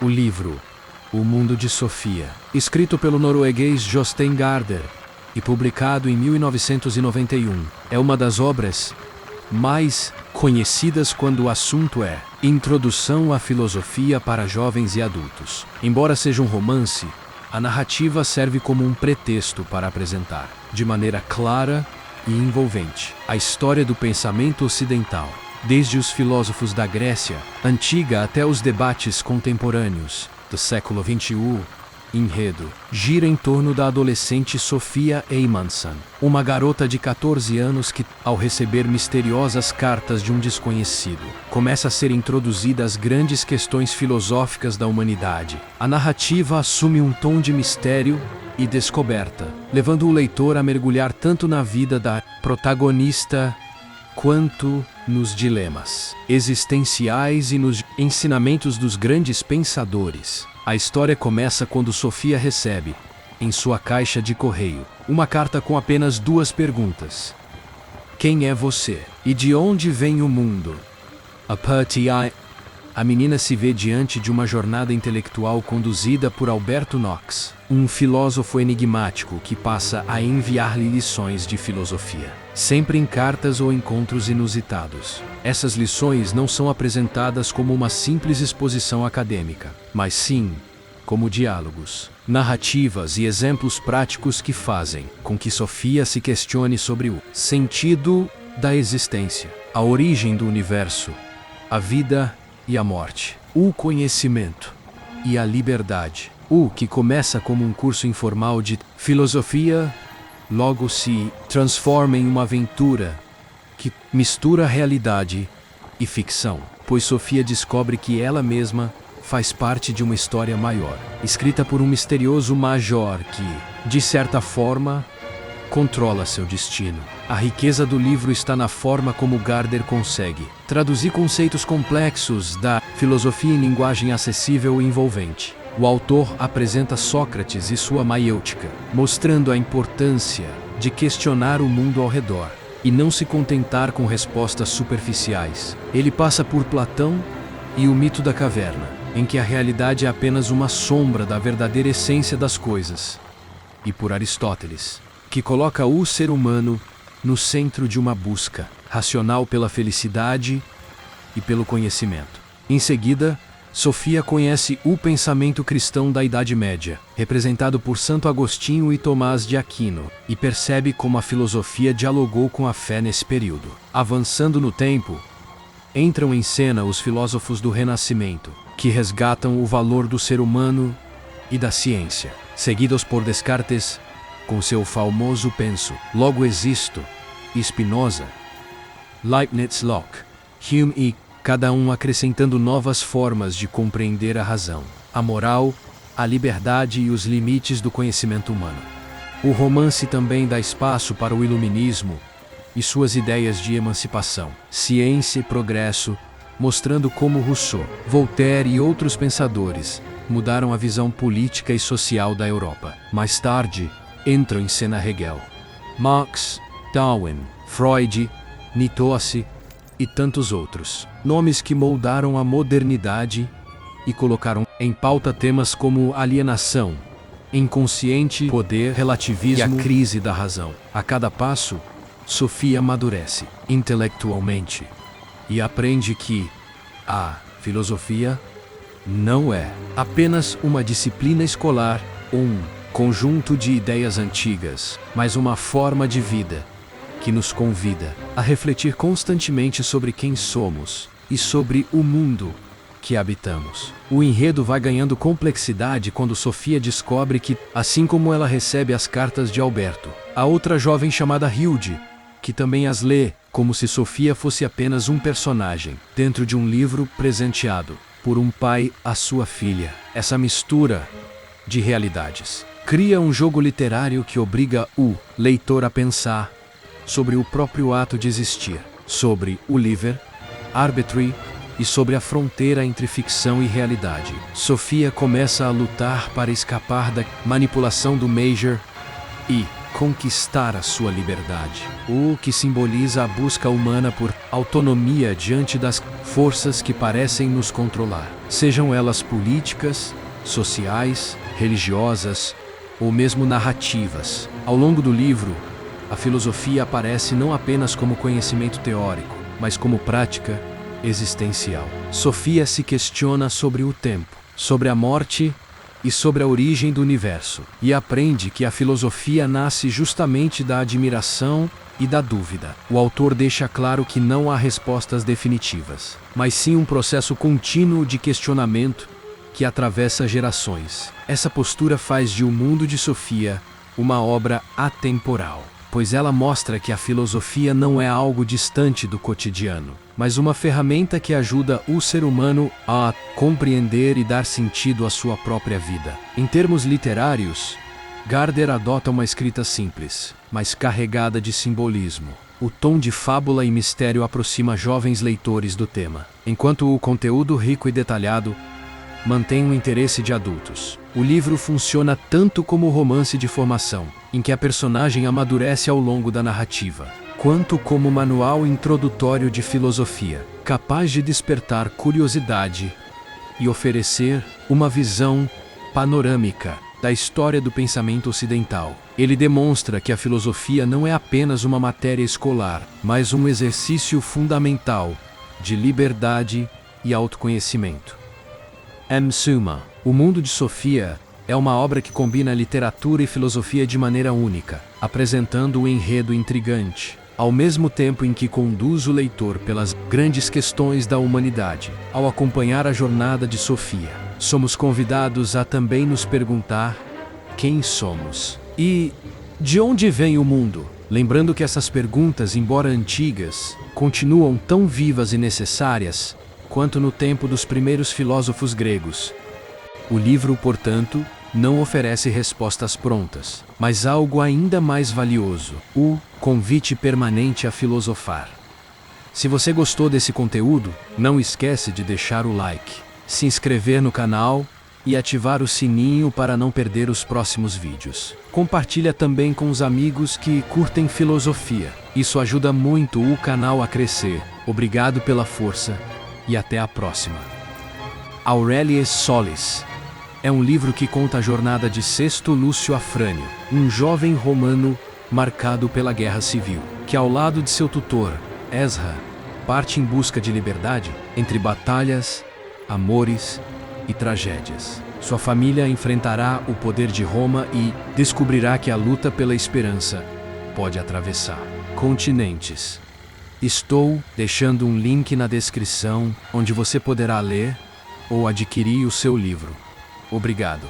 O livro O Mundo de Sofia, escrito pelo norueguês Jostein Gaarder e publicado em 1991, é uma das obras mais conhecidas quando o assunto é Introdução à Filosofia para Jovens e Adultos. Embora seja um romance, a narrativa serve como um pretexto para apresentar, de maneira clara e envolvente, a história do pensamento ocidental, desde os filósofos da Grécia Antiga até os debates contemporâneos do século XXI. Enredo gira em torno da adolescente Sofia Eymannsson, uma garota de 14 anos que, ao receber misteriosas cartas de um desconhecido, começa a ser introduzida às grandes questões filosóficas da humanidade. A narrativa assume um tom de mistério e descoberta, levando o leitor a mergulhar tanto na vida da protagonista quanto nos dilemas existenciais e nos ensinamentos dos grandes pensadores. A história começa quando Sofia recebe, em sua caixa de correio, uma carta com apenas 2 perguntas. Quem é você? E de onde vem o mundo? A menina se vê diante de uma jornada intelectual conduzida por Alberto Knox, um filósofo enigmático que passa a enviar-lhe lições de filosofia, sempre em cartas ou encontros inusitados. Essas lições não são apresentadas como uma simples exposição acadêmica, mas sim como diálogos, narrativas e exemplos práticos que fazem com que Sofia se questione sobre o sentido da existência, a origem do universo, a vida e a morte, o conhecimento e a liberdade. O que começa como um curso informal de filosofia, logo se transforma em uma aventura que mistura realidade e ficção, pois Sofia descobre que ela mesma faz parte de uma história maior, escrita por um misterioso major que, de certa forma, controla seu destino. A riqueza do livro está na forma como Gaarder consegue traduzir conceitos complexos da filosofia em linguagem acessível e envolvente. O autor apresenta Sócrates e sua maiêutica, mostrando a importância de questionar o mundo ao redor e não se contentar com respostas superficiais. Ele passa por Platão e o mito da caverna, em que a realidade é apenas uma sombra da verdadeira essência das coisas, e por Aristóteles, que coloca o ser humano no centro de uma busca racional pela felicidade e pelo conhecimento. Em seguida, Sofia conhece o pensamento cristão da Idade Média, representado por Santo Agostinho e Tomás de Aquino, e percebe como a filosofia dialogou com a fé nesse período. Avançando no tempo, entram em cena os filósofos do Renascimento, que resgatam o valor do ser humano e da ciência, seguidos por Descartes, com seu famoso penso, logo existo, e Spinoza, Leibniz, Locke, Hume e cada um acrescentando novas formas de compreender a razão, a moral, a liberdade e os limites do conhecimento humano. O romance também dá espaço para o iluminismo e suas ideias de emancipação, ciência e progresso, mostrando como Rousseau, Voltaire e outros pensadores mudaram a visão política e social da Europa. Mais tarde, entram em cena Hegel, Marx, Darwin, Freud, Nietzsche e tantos outros, nomes que moldaram a modernidade e colocaram em pauta temas como alienação, inconsciente, poder, relativismo e a crise da razão. A cada passo, Sofia amadurece intelectualmente e aprende que a filosofia não é apenas uma disciplina escolar ou um conjunto de ideias antigas, mas uma forma de vida que nos convida a refletir constantemente sobre quem somos e sobre o mundo que habitamos. O enredo vai ganhando complexidade quando Sofia descobre que, assim como ela recebe as cartas de Alberto, há outra jovem chamada Hilde, que também as lê, como se Sofia fosse apenas um personagem, dentro de um livro presenteado por um pai à sua filha. Essa mistura de realidades cria um jogo literário que obriga o leitor a pensar sobre o próprio ato de existir, sobre o livre-arbítrio e sobre a fronteira entre ficção e realidade. Sofia começa a lutar para escapar da manipulação do Major e conquistar a sua liberdade, o que simboliza a busca humana por autonomia diante das forças que parecem nos controlar, sejam elas políticas, sociais, religiosas ou mesmo narrativas. Ao longo do livro, a filosofia aparece não apenas como conhecimento teórico, mas como prática existencial. Sofia se questiona sobre o tempo, sobre a morte e sobre a origem do universo, e aprende que a filosofia nasce justamente da admiração e da dúvida. O autor deixa claro que não há respostas definitivas, mas sim um processo contínuo de questionamento que atravessa gerações. Essa postura faz de O Mundo de Sofia uma obra atemporal, pois ela mostra que a filosofia não é algo distante do cotidiano, mas uma ferramenta que ajuda o ser humano a compreender e dar sentido à sua própria vida. Em termos literários, Gardner adota uma escrita simples, mas carregada de simbolismo. O tom de fábula e mistério aproxima jovens leitores do tema, enquanto o conteúdo rico e detalhado mantém o interesse de adultos. O livro funciona tanto como romance de formação, em que a personagem amadurece ao longo da narrativa, quanto como manual introdutório de filosofia, capaz de despertar curiosidade e oferecer uma visão panorâmica da história do pensamento ocidental. Ele demonstra que a filosofia não é apenas uma matéria escolar, mas um exercício fundamental de liberdade e autoconhecimento. Em suma, O Mundo de Sofia é uma obra que combina literatura e filosofia de maneira única, apresentando um enredo intrigante, ao mesmo tempo em que conduz o leitor pelas grandes questões da humanidade. Ao acompanhar a jornada de Sofia, somos convidados a também nos perguntar quem somos e de onde vem o mundo. Lembrando que essas perguntas, embora antigas, continuam tão vivas e necessárias quanto no tempo dos primeiros filósofos gregos. O livro, portanto, não oferece respostas prontas, mas algo ainda mais valioso: o convite permanente a filosofar. Se você gostou desse conteúdo, não esquece de deixar o like, se inscrever no canal e ativar o sininho para não perder os próximos vídeos. Compartilha também com os amigos que curtem filosofia. Isso ajuda muito o canal a crescer. Obrigado pela força e até a próxima. Aurelius Solis é um livro que conta a jornada de Sesto Lúcio Afrânio, um jovem romano marcado pela guerra civil, que ao lado de seu tutor, Esra, parte em busca de liberdade entre batalhas, amores e tragédias. Sua família enfrentará o poder de Roma e descobrirá que a luta pela esperança pode atravessar continentes. Estou deixando um link na descrição onde você poderá ler ou adquirir o seu livro. Obrigado.